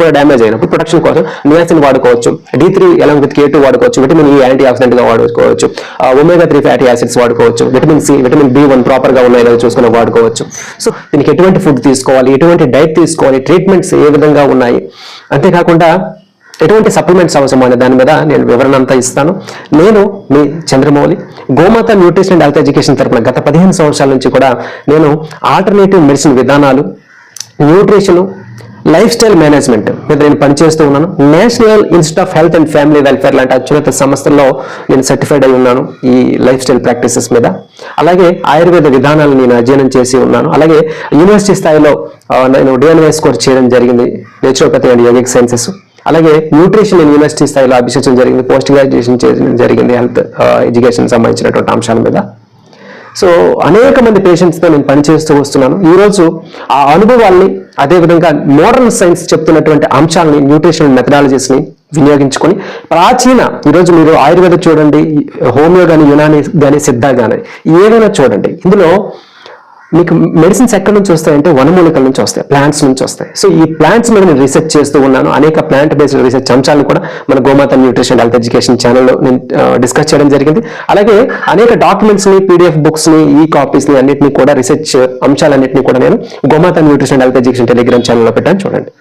కూడా డ్యామేజ్ అయినప్పుడు ప్రొటెక్షన్ కోసం నియాసిన్ వాడుకోవచ్చు, D3 along with K2 వాడుకోవచ్చు, విటమిన్ E యాంటీ ఆక్సిడెంట్ గా వాడుకోవచ్చు, omega-3 ఫ్యాటీ యాసిడ్స్ వాడుకోవచ్చు, vitamin C, vitamin B1 proper గా ఉన్నాయో లేదో చూసుకుని వాడుకోవచ్చు. సో దీనికి ఎటువంటి ఫుడ్ తీసుకోవాలి, ఎటువంటి డైట్ తీసుకోవాలి, ట్రీట్మెంట్స్ ఏ విధంగా ఉన్నాయి, అంతేకాకుండా ఎటువంటి సప్లిమెంట్స్ అవసరం అనే దాని మీద నేను వివరణ అంతా ఇస్తాను. నేను మీ చంద్రమౌళి, గోమాత న్యూట్రిషన్ అండ్ హెల్త్ ఎడ్యుకేషన్ తరపున గత 15 సంవత్సరాల నుంచి కూడా నేను ఆల్టర్నేటివ్ మెడిసిన్ విధానాలు, న్యూట్రిషన్, లైఫ్ స్టైల్ మేనేజ్మెంట్ మీద నేను పనిచేస్తూ ఉన్నాను. National institute of health and family welfare లాంటి అత్యున్నత సంస్థల్లో నేను సర్టిఫైడ్ అయి ఉన్నాను ఈ లైఫ్ స్టైల్ ప్రాక్టీసెస్ మీద. అలాగే ఆయుర్వేద విధానాలు నేను అధ్యయనం చేసి ఉన్నాను. అలాగే యూనివర్సిటీ స్థాయిలో నేను DNYS కోర్స్ చేయడం జరిగింది, నేచురోపతి అండ్ యోగిక్ సైన్సెస్. అలాగే న్యూట్రిషన్ నేను యూనివర్సిటీ స్థాయిలో అభ్యసించడం జరిగింది, పోస్ట్ గ్రాడ్యుయేషన్ చేయడం జరిగింది హెల్త్ ఎడ్యుకేషన్ సంబంధించినటువంటి అంశాల మీద. సో అనేక మంది పేషెంట్స్తో నేను పనిచేస్తూ వస్తున్నాను. ఈరోజు ఆ అనుభవాల్ని, అదేవిధంగా మోడర్న్ సైన్స్ చెప్తున్నటువంటి అంశాలని, న్యూట్రిషన్ మెథడాలజీస్ని వినియోగించుకొని ప్రాచీన, ఈరోజు మీరు ఆయుర్వేద చూడండి, హోమియో కానీ, యునాని కానీ, సిద్ధ కానీ, ఏదైనా చూడండి, ఇందులో మీకు మెడిసిన్స్ ఎక్కడి నుంచి వస్తాయంటే వనమూలికల నుంచి వస్తాయి, ప్లాంట్స్ నుంచి వస్తాయి. సో ఈ ప్లాంట్స్ మీద నేను రీసెర్చ్ చేస్తూ ఉన్నాను. అనేక ప్లాంట్ బేస్డ్ రీసెర్చ్ అంశాలను కూడా మన గోమాత న్యూట్రిషన్ హెల్త్ ఎడ్యుకేషన్ ఛానల్లో నేను డిస్కస్ చేయడం జరిగింది. అలాగే అనేక డాక్యుమెంట్స్ని, PDF బుక్స్ని, కాపీస్ని అన్నింటినీ కూడా, రీసెర్చ్ అంశాలన్నింటినీ కూడా నేను గోమాత న్యూట్రిషన్ హెల్త్ ఎడ్యుకేషన్ టెలిగ్రామ్ ఛానల్లో పెట్టాను, చూడండి.